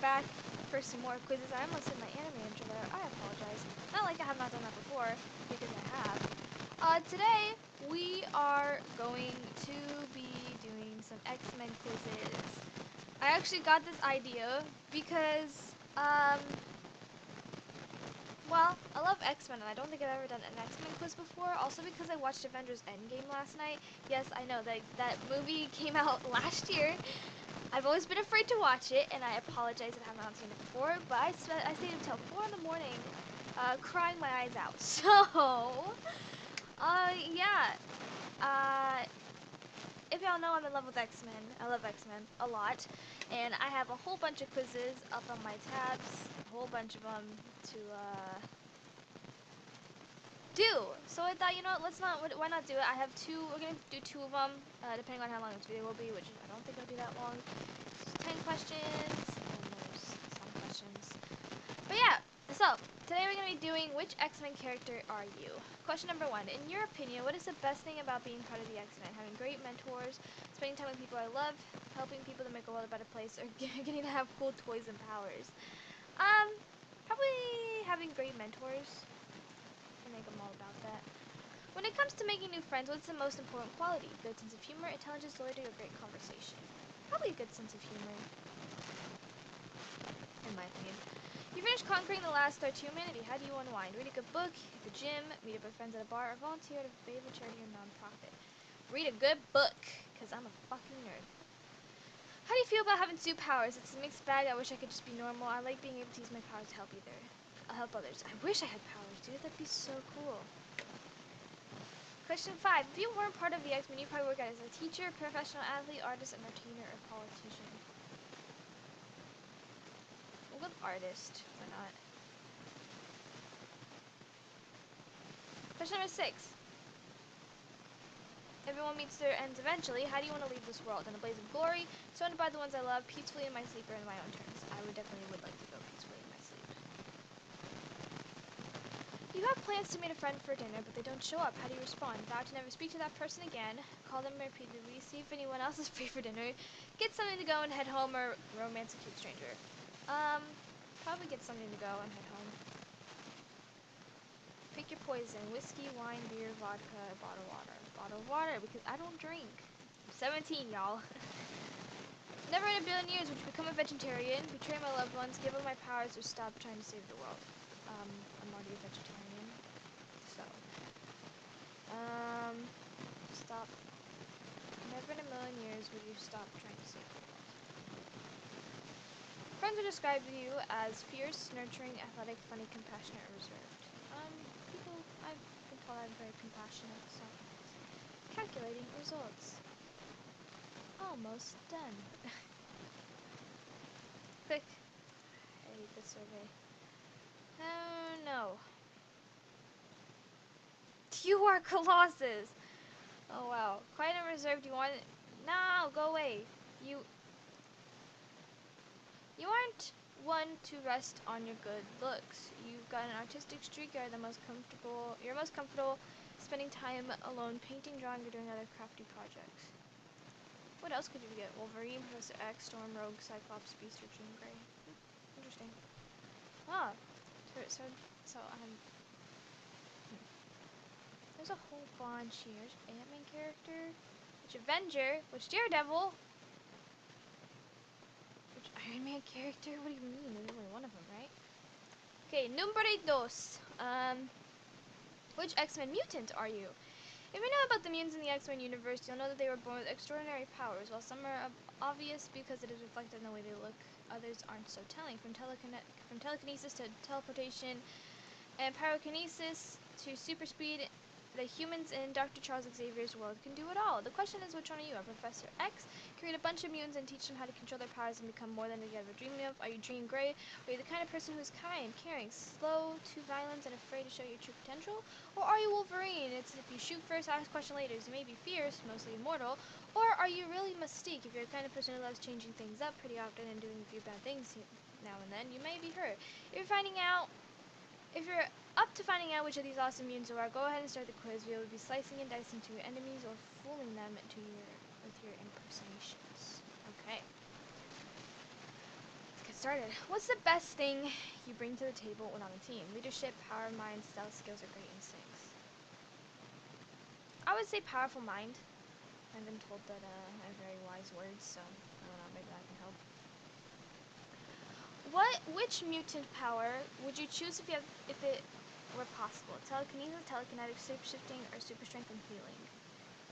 back for some more quizzes. I almost said my anime intro there. I apologize. Not like I have not done that before, because I have. Today, we are going to be doing some X-Men quizzes. I actually got this idea because, well, I love X-Men, and I don't think I've ever done an X-Men quiz before. Also because I watched Avengers Endgame last night. Yes, I know, that movie came out last year. I've always been afraid to watch it, and I apologize that I have not seen it before, but I stayed until 4 in the morning, crying my eyes out. So, yeah. If y'all know, I'm in love with X-Men. I love X-Men a lot, and I have a whole bunch of quizzes up on my tabs, a whole bunch of them to, do. So I thought, you know what, why not do it? I have two, we're gonna do 2 of them, depending on how long this video will be, which I don't think it'll be that long. 10 questions, and there's some questions. But yeah, so, today we're gonna be doing which X-Men character are you? Question number 1, in your opinion, what is the best thing about being part of the X-Men? Having great mentors, spending time with people I love, helping people to make the world a better place, or getting to have cool toys and powers? Probably having great mentors. I think I'm all about that. When it comes to making new friends, what's the most important quality? Good sense of humor, intelligence, loyalty, or great conversation? Probably a good sense of humor, in my opinion. You finished conquering the last threat to humanity. How do you unwind? Read a good book, hit the gym, meet up with friends at a bar, or volunteer at a favorite charity or nonprofit. Read a good book, because I'm a fucking nerd. How do you feel about having superpowers? It's a mixed bag. I wish I could just be normal. I like being able to use my powers to help help others. I wish I had powers, dude. That'd be so cool. Question 5. If you weren't part of the X-Men, you'd probably work out as a teacher, professional athlete, artist, entertainer, or politician. We'll go with artist. Why not? Question number 6. Everyone meets their ends eventually. How do you want to leave this world? In a blaze of glory, surrounded by the ones I love, peacefully in my sleep, or in my own terms? I would definitely like to go peacefully in my sleep. You have plans to meet a friend for dinner, but they don't show up. How do you respond? Vow to never speak to that person again. Call them repeatedly. See if anyone else is free for dinner. Get something to go and head home, or romance a cute stranger. Probably get something to go and head home. Pick your poison. Whiskey, wine, beer, vodka, bottled water. Bottled water, because I don't drink. I'm 17, y'all. Never in a billion years would you become a vegetarian, betray my loved ones, give up my powers, or stop trying to save the world. I'm already a vegetarian, so. Stop. Never in a million years would you stop trying to save the world. Friends would describe you as fierce, nurturing, athletic, funny, compassionate, or reserved. People, I've been told I'm very compassionate, so. Calculating results. Almost done. Quick. I hate this survey. Oh no. You are Colossus! Oh wow. Quiet and reserved, you want it? No, go away. You aren't one to rest on your good looks. You've got an artistic streak, you're most comfortable spending time alone painting, drawing, or doing other crafty projects. What else could you get? Wolverine, Professor X, Storm, Rogue, Cyclops, Beast, or Jean Grey. Interesting. Ah, there's a whole bunch here. Ant-Man character, which Avenger, which Daredevil, which Iron Man character. What do you mean? There's only one of them, right? Okay, numero dos. Which X-Men mutant are you? If you know about the mutants in the X-Men universe, you'll know that they were born with extraordinary powers. While some are obvious because it is reflected in the way they look, others aren't so telling. From telekinesis to teleportation and pyrokinesis to super speed, the humans in Dr. Charles Xavier's world can do it all. The question is, which one are you? Are Professor X? Create a bunch of mutants and teach them how to control their powers and become more than they ever dreamed of? Are you Jean Grey? Are you the kind of person who's kind, caring, slow to violence, and afraid to show your true potential? Or are you Wolverine? It's if you shoot first, ask question later. You may be fierce, mostly immortal. Or are you really Mystique? If you're the kind of person who loves changing things up pretty often and doing a few bad things now and then, you may be her. If you're up to finding out which of these awesome mutants you are, go ahead and start the quiz. We will be slicing and dicing to your enemies or fooling them with your impersonations. Okay. Let's get started. What's the best thing you bring to the table when on the team? Leadership, power, mind, stealth skills, or great instincts? I would say powerful mind. I've been told that I have very wise words, so I don't know, maybe that can help. Which mutant power would you choose if it were possible? Telekinesis, telekinetic, shapeshifting, or super strength and healing?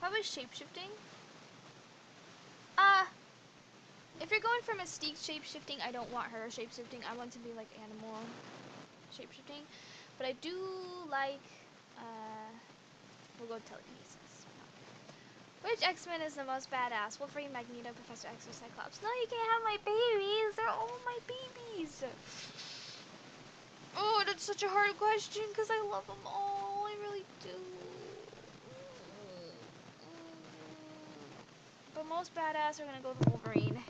Probably shapeshifting. If you're going for Mystique shapeshifting, I don't want her shapeshifting. I want to be like animal shapeshifting. But I do like, we'll go telekinesis. Which X-Men is the most badass? Wolverine, Magneto, Professor X, or Cyclops? No, you can't have my babies. They're all my babies. Oh, that's such a hard question because I love them all. I really do. But most badass are gonna go with Wolverine.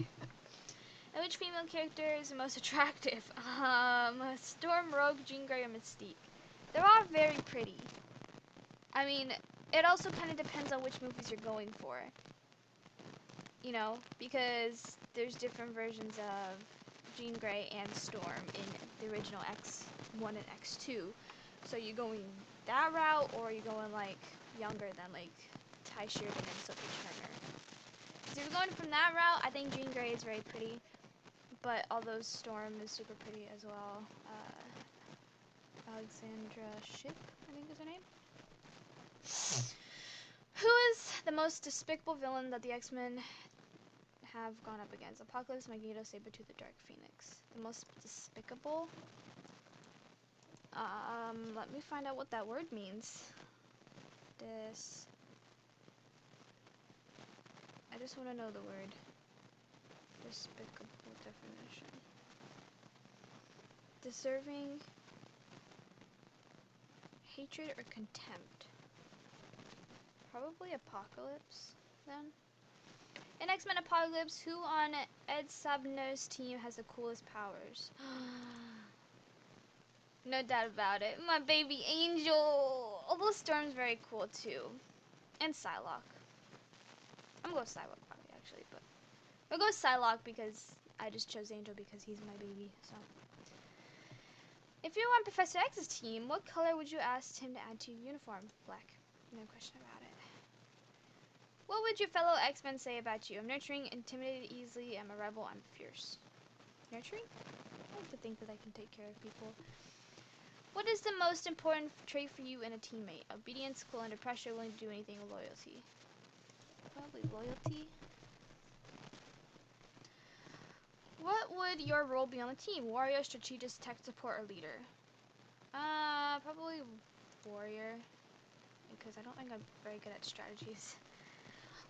And which female character is the most attractive? Storm, Rogue, Jean Grey, or Mystique? They're all very pretty. I mean, it also kind of depends on which movies you're going for. You know, because there's different versions of Jean Grey and Storm in the original X1 and X2. So you going that route, or are you going like younger than like Ty Sheridan and Sophie Turner? So if you're going from that route, I think Jean Grey is very pretty. But although Storm is super pretty as well, Alexandra Shipp, I think is her name. Who is the most despicable villain that the X-Men have gone up against? Apocalypse, Magneto, Sabretooth, the Dark Phoenix. The most despicable? Let me find out what that word means. I just want to know the word. Despicable definition. Deserving hatred or contempt. Probably Apocalypse, then. In X-Men Apocalypse, who on Ed Sabner's team has the coolest powers? No doubt about it. My baby Angel! Although Storm's very cool, too. And Psylocke. I'm going to go Psylocke, probably, actually, but... I'll go Psylocke because I just chose Angel because he's my baby, so... If you were on Professor X's team, what color would you ask him to add to your uniform? Black. No question about it. What would your fellow X-Men say about you? I'm nurturing, intimidated easily, I'm a rebel, I'm fierce. Nurturing? I like to think that I can take care of people. What is the most important trait for you in a teammate? Obedience, cool under pressure, willing to do anything, loyalty. Probably loyalty. What would your role be on the team? Warrior, strategist, tech support, or leader? Probably warrior. Because I don't think I'm very good at strategies.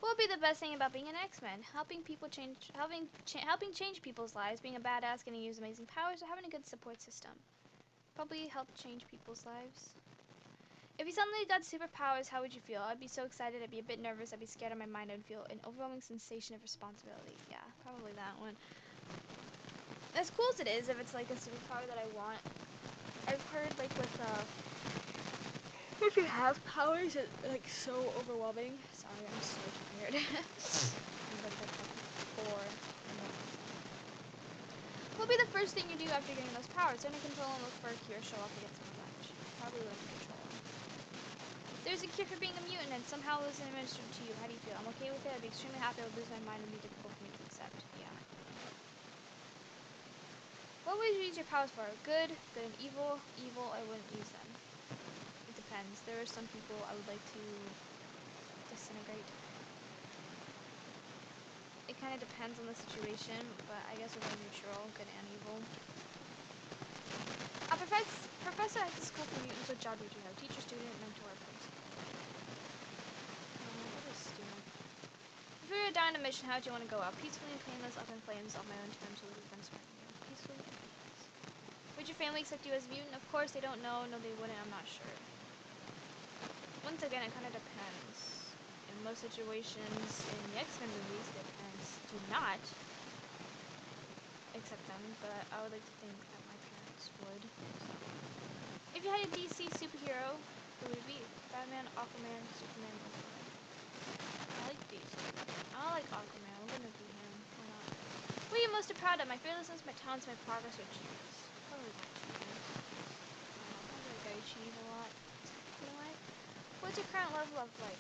What would be the best thing about being an X-Men? Helping change people's lives, being a badass, getting to use amazing powers, or having a good support system? Probably help change people's lives. If you suddenly got superpowers, how would you feel? I'd be so excited, I'd be a bit nervous, I'd be scared of my mind, I'd feel an overwhelming sensation of responsibility. Yeah, probably that one. As cool as it is, if it's like a superpower that I want, I've heard like with if you have powers, it's like so overwhelming. Sorry, I'm so tired. What will be the first thing you do after getting those powers? Turn to control and look for a cure, show off against some revenge. Probably learn to control. There's a cure for being a mutant and somehow it was administered to you. How do you feel? I'm okay with it. I'd be extremely happy. I would lose my mind and be difficult for me to accept. Yeah. What would you use your powers for? Good, good and evil. Evil, I wouldn't use them. It depends. There are some people I would like to disintegrate. It kind of depends on the situation, but I guess we're going neutral, good and evil. Professor X is school for mutants. What job would you have? Teacher, student, mentor, or principal? What is student? If you were to die on a mission, how would you want to go out? Peacefully and painless, up in flames, on my own terms, with events surrounding you. Peacefully and painless. Would your family accept you as a mutant? Of course, they don't know. No, they wouldn't. I'm not sure. Once again, it kind of depends. In most situations in the X-Men movies, their parents do not accept them, but I would like to think that my parents would. So. If you had a DC superhero, who would it be? Batman, Aquaman, Superman, Wonder Woman. I like DC. I don't like Aquaman. I'm gonna be him. Why not? What are you most proud of? My fearlessness, my talents, my progress, or achievements? Probably my achievements. I feel like I achieve a lot. You know what? What's your current love like?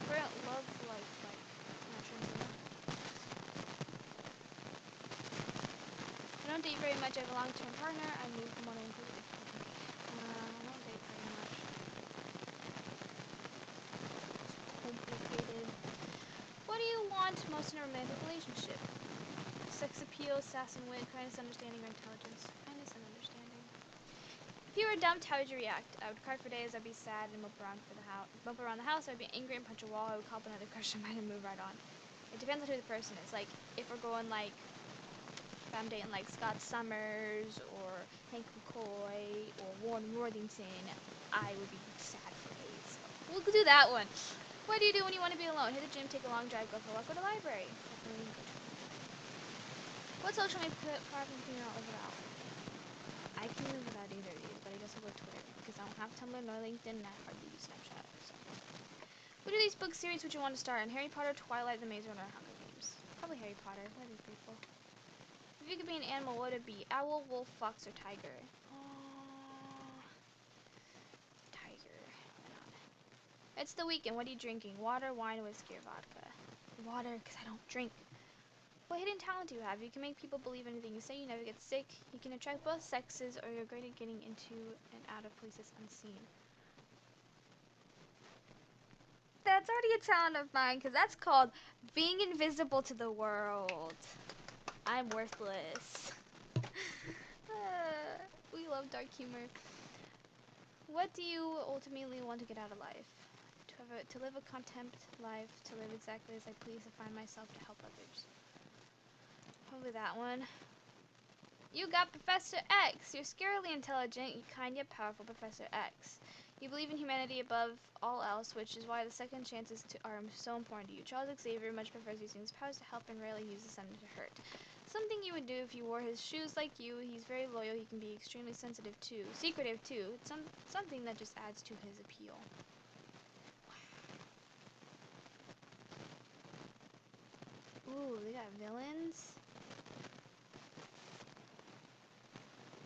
Current love life like? I'm not sure. I don't date very much. I have a long-term partner. I move from one include. I don't date very much. It's complicated. What do you want most in a romantic relationship? Sex appeal, sass and wit, kindness, understanding, or intelligence? Kindness and understanding. If you were dumped, how would you react? I would cry for days. I'd be sad and mope around the house. I'd be angry and punch a wall. I would call up another crush of mine and move right on. It depends on who the person is. Like, if we're going like, if I'm dating like Scott Summers or Hank McCoy or Warren Worthington, I would be sad for days. So we'll do that one. What do you do when you want to be alone? Hit the gym, take a long drive, go for a walk, go to the library. What social media platform can you not live without? I can live without either of these, but I guess I'll go Twitter because I don't have Tumblr nor LinkedIn and I hardly use Snapchat. So. What are these book series would you want to start in? Harry Potter, Twilight, The Maze Runner, or Hunger Games? Probably Harry Potter. That'd be pretty cool. If you could be an animal, what would it be? Owl, wolf, fox, or tiger? Tiger. Why not? It's the weekend. What are you drinking? Water, wine, whiskey, or vodka? Water, because I don't drink. What hidden talent do you have? You can make people believe anything you say. You never get sick. You can attract both sexes, or you're great at getting into and out of places unseen. That's already a talent of mine, because that's called being invisible to the world. I'm worthless. We love dark humor. What do you ultimately want to get out of life? To live a contempt life, to live exactly as I please, to find myself, to help others. Probably that one. You got Professor X. You're scarily intelligent, kind yet powerful Professor X. You believe in humanity above all else, which is why the second chances are so important to you. Charles Xavier much prefers using his powers to help and rarely uses them to hurt. Something you would do if you wore his shoes like you. He's very loyal. He can be extremely sensitive too. Secretive too. It's something that just adds to his appeal. Ooh, they got villains?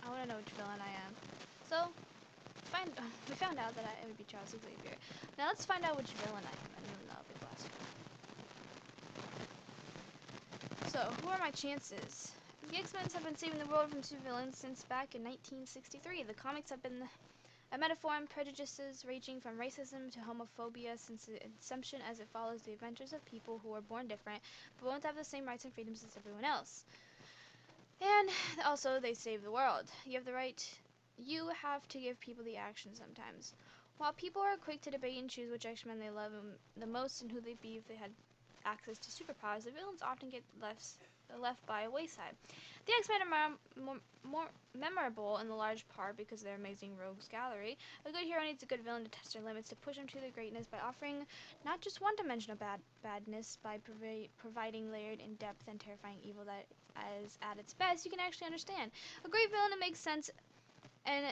I want to know which villain I am. So, we found out that it would be Charles Xavier. Now let's find out which villain I am, and then that'll be the last one. So, who are my chances? The Xmen have been saving the world from two villains since back in 1963. The comics have been a metaphor and prejudices ranging from racism to homophobia since its inception, as it follows the adventures of people who are born different, but won't have the same rights and freedoms as everyone else. And also, they save the world. You have to give people the action sometimes. While people are quick to debate and choose which X-Men they love the most and who they'd be if they had access to superpowers, the villains often get left by a wayside. The X-Men are more memorable in the large part because of their amazing rogues gallery. A good hero needs a good villain to test their limits, to push them to their greatness by offering not just one-dimensional badness, by providing layered, in-depth, and terrifying evil that, as at its best, you can actually understand. A great villain that makes sense, and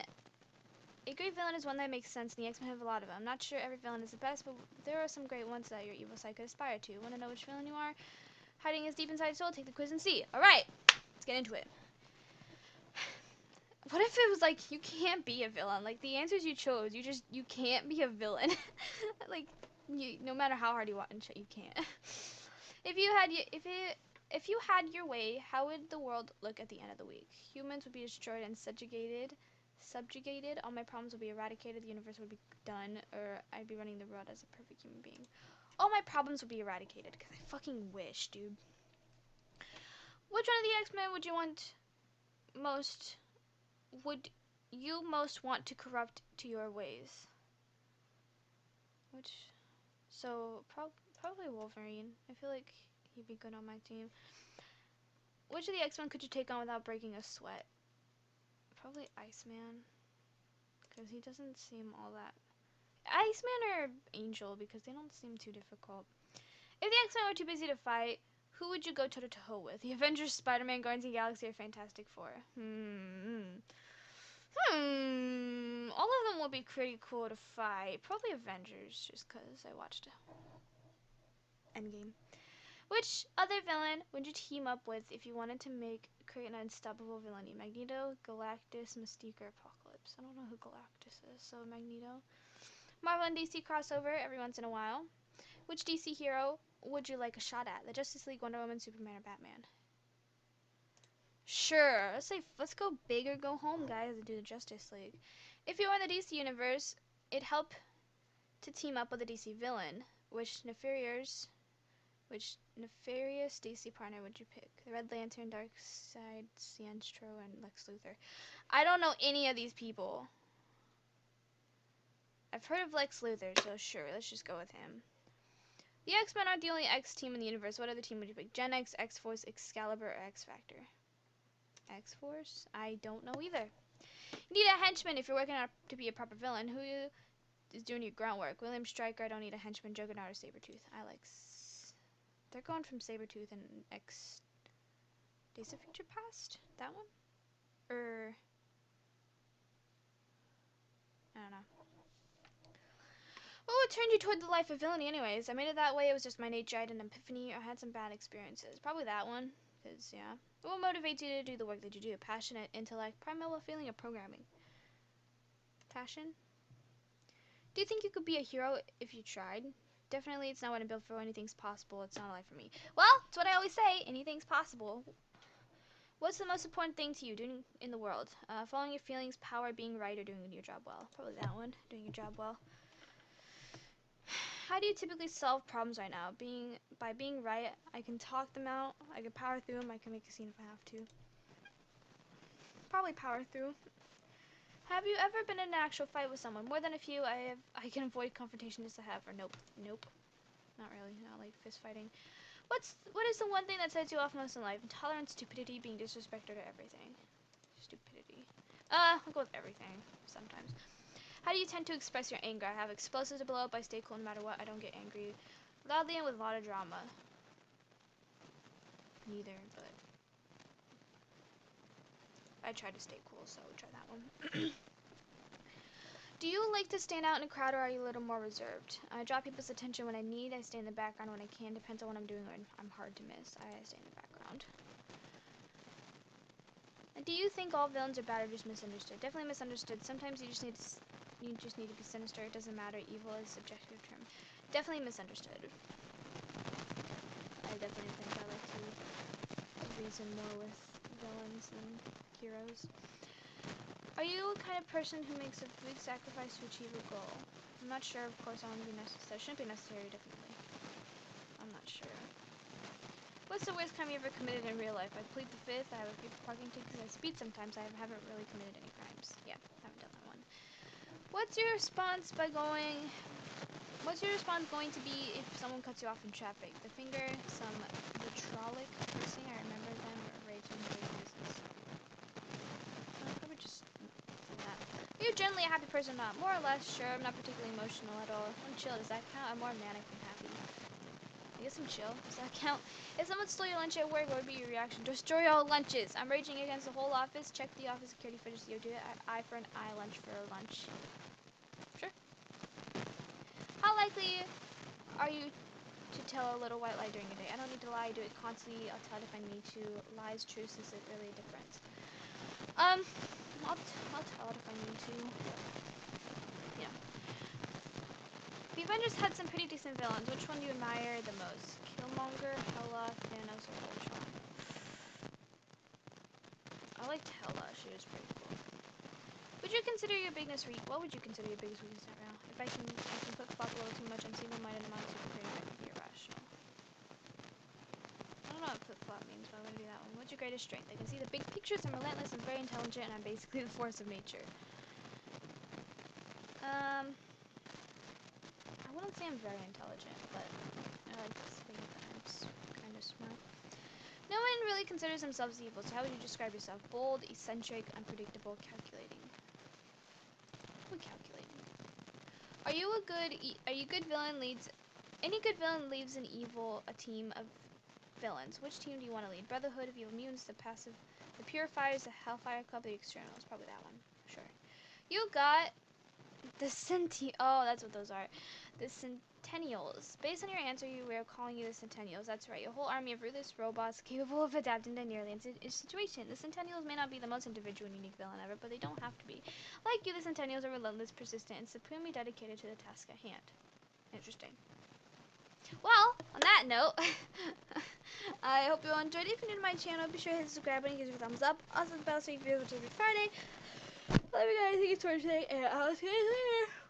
a great villain is one that makes sense, and the X-Men have a lot of them. I'm not sure every villain is the best, but there are some great ones that your evil side could aspire to. Want to know which villain you are? Hiding is deep inside your soul. Take the quiz and see. Alright, let's get into it. What if it was like, you can't be a villain? Like, the answers you chose, you can't be a villain. Like, no matter how hard you want, you can't. If you had your way, how would the world look at the end of the week? Humans would be destroyed and subjugated. All my problems would be eradicated. The universe would be done, or I'd be running the world as a perfect human being. All my problems would be eradicated, because I fucking wish, dude. Which one of the X-Men would you most want to corrupt to your ways? Probably Wolverine. I feel like he'd be good on my team. Which of the X-Men could you take on without breaking a sweat? Probably Iceman, because he doesn't seem all that. Iceman or Angel, because they don't seem too difficult. If the X-Men were too busy to fight, who would you go toe-to-toe with? The Avengers, Spider-Man, Guardians of the Galaxy, or Fantastic Four? All of them would be pretty cool to fight. Probably Avengers, just because I watched Endgame. Which other villain would you team up with if you wanted to create an unstoppable villainy? Magneto, Galactus, Mystique, or Apocalypse? I don't know who Galactus is, so Magneto. Marvel and DC crossover every once in a while. Which DC hero would you like a shot at? The Justice League, Wonder Woman, Superman, or Batman? Sure, let's go big or go home, guys, and do the Justice League. If you were in the DC universe, it'd help to team up with a DC villain. Which nefarious DC partner would you pick? The Red Lantern, Darkseid, Sinestro, and Lex Luthor. I don't know any of these people. I've heard of Lex Luthor, so sure, let's just go with him. The X-Men aren't the only X team in the universe. What other team would you pick? Gen X, X-Force, Excalibur, or X-Factor? X-Force? I don't know either. You need a henchman if you're working out to be a proper villain. Who is doing your grunt work? William Stryker, I don't need a henchman. Juggernaut or Sabretooth? They're going from Sabretooth and X... Days of Future Past? That one? I don't know. What turned you toward the life of villainy anyways? I made it that way. It was just my nature. I had an epiphany. I had some bad experiences. Probably that one. Because, yeah. What motivates you to do the work that you do? Passionate, intellect, primal feeling, or programming? Passion? Do you think you could be a hero if you tried? Definitely, it's not what I'm built for. Anything's possible. It's not a life for me. Well, it's what I always say. Anything's possible. What's the most important thing to you doing in the world? Following your feelings, power, being right, or doing your job well? Probably that one. Doing your job well. How do you typically solve problems right now? By being right, I can talk them out. I can power through them. I can make a scene if I have to. Probably power through. Have you ever been in an actual fight with someone? More than a few. I can avoid confrontation just to have. Or nope. Not really. Not like fist fighting. What is the one thing that sets you off most in life? Intolerance, stupidity, being disrespected, or everything? Stupidity. I'll go with everything. Sometimes. How do you tend to express your anger? I have explosives to blow up. I stay cool no matter what. I don't get angry loudly and with a lot of drama. Neither, but I try to stay cool, so try that one. Do you like to stand out in a crowd, or are you a little more reserved? I draw people's attention when I need. I stay in the background when I can. Depends on what I'm doing, or I'm hard to miss. I stay in the background. And do you think all villains are bad or just misunderstood? Definitely misunderstood. Sometimes you just need to be sinister. It doesn't matter. Evil is a subjective term. Definitely misunderstood. I definitely think I like to reason more with villains than heroes. Are you a kind of person who makes a big sacrifice to achieve a goal? I'm not sure. Of course, I won't be necessary. Shouldn't be necessary, definitely. I'm not sure. What's the worst crime you ever committed in real life? I plead the fifth. I have a paper parking ticket because I speed sometimes. I haven't really committed any crimes. Yeah, haven't done that one. What's your response going to be if someone cuts you off in traffic? The finger, some vitriolic cursing. I remember them, or raging business. Probably just that. Are you generally a happy person or not? More or less, sure. I'm not particularly emotional at all. I'm chill. Does that count? I'm more manic than happy. I guess I'm chill. Does that count? If someone stole your lunch at work, what would be your reaction? Destroy all lunches. I'm raging against the whole office. Check the office security footage. Do it. Eye for an eye, lunch for a lunch. Sure. How likely are you to tell a little white lie during your day? I don't need to lie. I do it constantly. I'll tell it if I need to. Lies, truth, is it really a difference? I'll tell it if I need to. Yeah. The Avengers had some pretty decent villains. Which one do you admire the most? Killmonger, Hela, Thanos, or Ultron? I liked Hela. She was pretty cool. Would you consider your biggest weakness? What would you consider your biggest weakness right now? If I can flip-flop a little too much. I'm single-minded. I'm not too prepared. I can be irrational. I don't know what flip-flop means, but I'm gonna do that one. What's your greatest strength? I can see the big pictures. I'm relentless. I'm very intelligent, and I'm basically the force of nature. I wouldn't say I'm very intelligent, but I like to think that I'm kind of smart. No one really considers themselves evil, so how would you describe yourself? Bold, eccentric, unpredictable, calculating. Calculating. Are you good villain leads? Any good villain leads a team of villains. Which team do you want to lead? Brotherhood of Evil Mutants, the Passive, the Purifiers, the Hellfire Club, the Externals. Probably that one. Sure. You got The Oh, that's what those are. The Centennials. Based on your answer, we are calling you the Centennials. That's right. A whole army of ruthless robots capable of adapting to nearly any situation. The Centennials may not be the most individual and unique villain ever, but they don't have to be. Like you, the Centennials are relentless, persistent, and supremely dedicated to the task at hand. Interesting. Well, on that note, I hope you all enjoyed it. If you're new to my channel, be sure to hit the subscribe button and give it a thumbs up. Also, the bell so you can videos every Friday. Love you guys. Thank you for today, and I'll see you guys later.